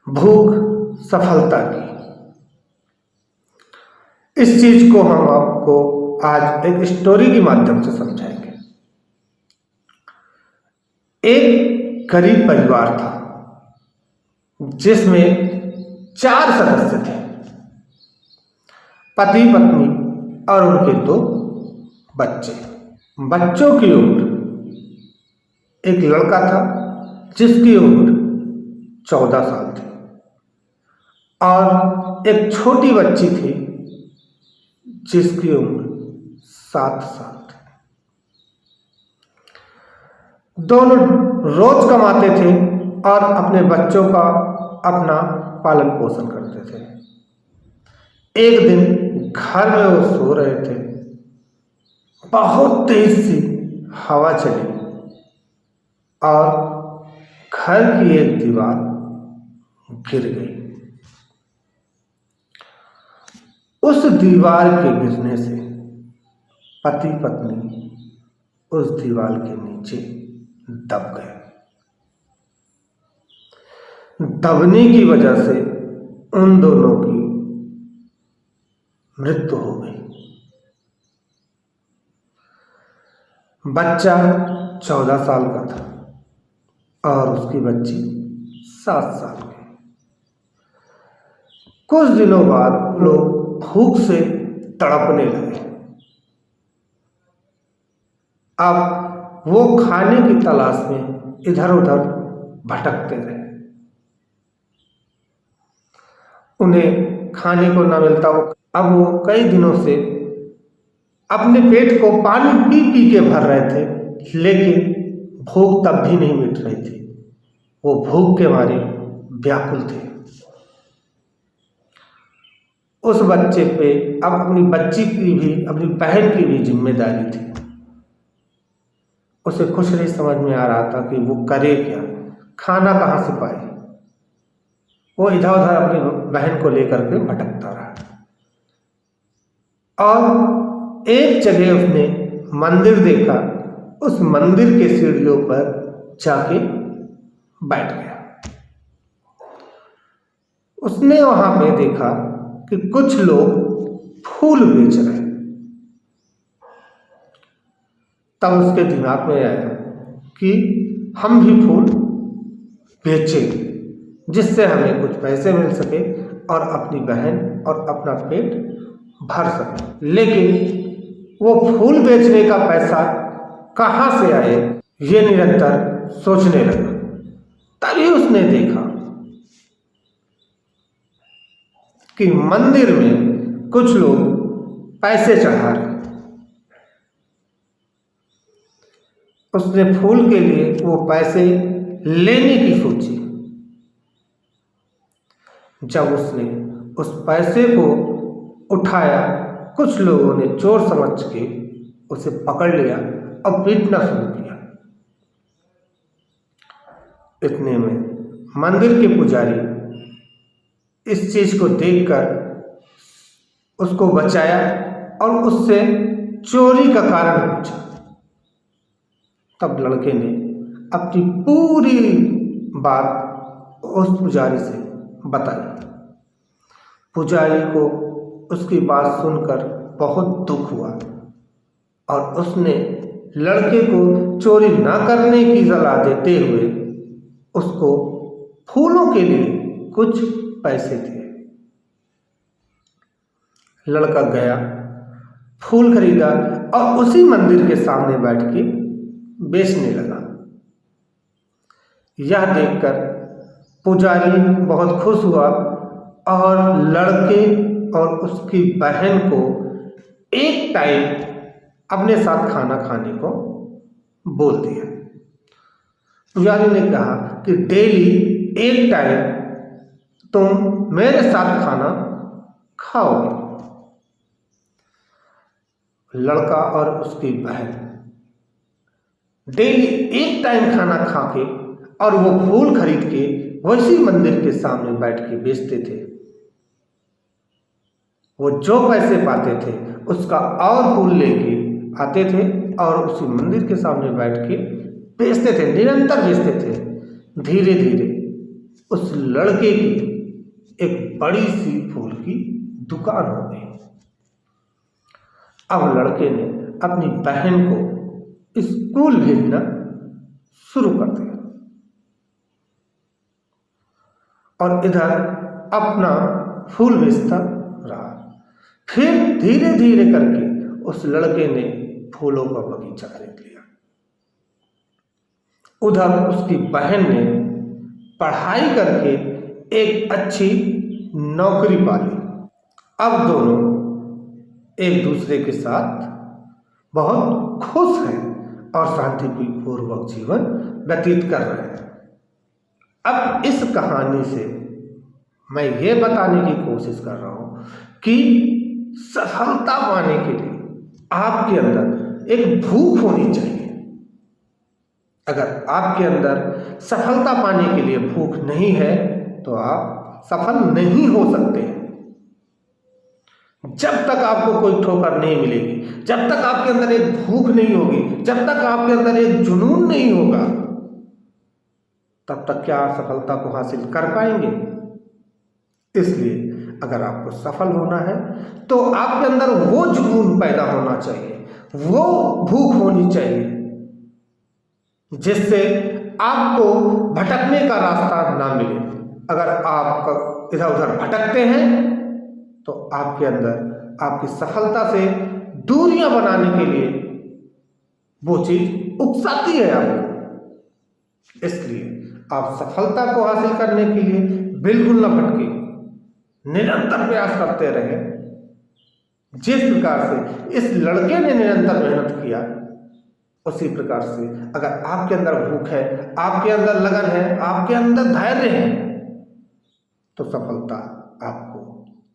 भूख सफलता की। इस चीज को हम आपको आज एक स्टोरी के माध्यम से समझाएंगे। एक गरीब परिवार था जिसमें 4 सदस्य थे, पति पत्नी और उनके 2 बच्चे। बच्चों की उम्र, एक लड़का था जिसकी उम्र 14 साल थी और एक छोटी बच्ची थी जिसकी उम्र 7 साल थी। दोनों रोज कमाते थे और अपने बच्चों का अपना पालन पोषण करते थे। एक दिन घर में वो सो रहे थे, बहुत तेज सी हवा चली और घर की एक दीवार गिर गई। उस दीवार के गिरने से पति पत्नी उस दीवार के नीचे दब गए। दबने की वजह से उन दोनों की मृत्यु हो गई। बच्चा 14 साल का था और उसकी बच्ची 7 साल की। कुछ दिनों बाद लोग भूख से तड़पने लगे। अब वो खाने की तलाश में इधर उधर भटकते रहे। उन्हें खाने को न मिलता। अब वो कई दिनों से अपने पेट को पानी पी पी के भर रहे थे, लेकिन भूख तब भी नहीं मिट रही थी। वो भूख के मारे व्याकुल थे। उस बच्चे पे अब अपनी बच्ची की भी, अपनी बहन की भी जिम्मेदारी थी। उसे कुछ नहीं समझ में आ रहा था कि वो करे क्या, खाना कहाँ से पाए। वो इधर उधर अपनी बहन को लेकर के भटकता रहा और एक जगह उसने मंदिर देखा। उस मंदिर के सीढ़ियों पर जाके बैठ गया। उसने वहां पे देखा कि कुछ लोग फूल बेच रहे हैं। तब उसके दिमाग में आया कि हम भी फूल बेचें जिससे हमें कुछ पैसे मिल सके और अपनी बहन और अपना पेट भर सके। लेकिन वो फूल बेचने का पैसा कहाँ से आए, ये निरंतर सोचने लगा। तभी उसने देखा कि मंदिर में कुछ लोग पैसे चढ़ा रहे। उसने फूल के लिए वो पैसे लेने की सोची। जब उसने उस पैसे को उठाया, कुछ लोगों ने चोर समझ के उसे पकड़ लिया और पीटना शुरू किया। इतने में मंदिर के पुजारी इस चीज को देखकर उसको बचाया और उससे चोरी का कारण पूछा। तब लड़के ने अपनी पूरी बात उस पुजारी से बताई। पुजारी को उसकी बात सुनकर बहुत दुख हुआ और उसने लड़के को चोरी ना करने की सलाह देते हुए उसको फूलों के लिए कुछ पैसे दिए। लड़का गया, फूल खरीदा और उसी मंदिर के सामने बैठ के बेचने लगा। यह देखकर पुजारी बहुत खुश हुआ और लड़के और उसकी बहन को एक टाइम अपने साथ खाना खाने को बोल दिया। पुजारी ने कहा कि डेली एक टाइम तुम मेरे साथ खाना खाओगे। लड़का और उसकी बहन डेली एक टाइम खाना खा के और वो फूल खरीद के वैसी मंदिर के सामने बैठ के बेचते थे। वो जो पैसे पाते थे उसका और फूल लेके आते थे और उसी मंदिर के सामने बैठ के बेचते थे, निरंतर बेचते थे। धीरे धीरे उस लड़के की एक बड़ी सी फूल की दुकान हो गई। अब लड़के ने अपनी बहन को स्कूल भेजना शुरू कर दिया और इधर अपना फूल बेचता रहा। फिर धीरे धीरे करके उस लड़के ने फूलों का बगीचा खरीद लिया। उधर उसकी बहन ने पढ़ाई करके एक अच्छी नौकरी पा ली। अब दोनों एक दूसरे के साथ बहुत खुश हैं और शांतिपूर्वक जीवन व्यतीत कर रहे हैं। अब इस कहानी से मैं ये बताने की कोशिश कर रहा हूँ कि सफलता पाने के लिए आपके अंदर एक भूख होनी चाहिए। अगर आपके अंदर सफलता पाने के लिए भूख नहीं है तो आप सफल नहीं हो सकते हैं। जब तक आपको कोई ठोकर नहीं मिलेगी, जब तक आपके अंदर एक भूख नहीं होगी, जब तक आपके अंदर एक जुनून नहीं होगा, तब तक क्या आप सफलता को हासिल कर पाएंगे? इसलिए अगर आपको सफल होना है तो आपके अंदर वो जुनून पैदा होना चाहिए, वो भूख होनी चाहिए जिससे आपको भटकने का रास्ता ना मिले। अगर आप इधर उधर भटकते हैं तो आपके अंदर आपकी सफलता से दूरियां बनाने के लिए वो चीज उकसाती है आपको। इसलिए आप सफलता को हासिल करने के लिए बिल्कुल न भटके, निरंतर प्रयास करते रहे। जिस प्रकार से इस लड़के ने निरंतर मेहनत किया, उसी प्रकार से अगर आपके अंदर भूख है, आपके अंदर लगन है, आपके अंदर धैर्य है, तो सफलता आपको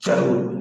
जरूर मिलेगी।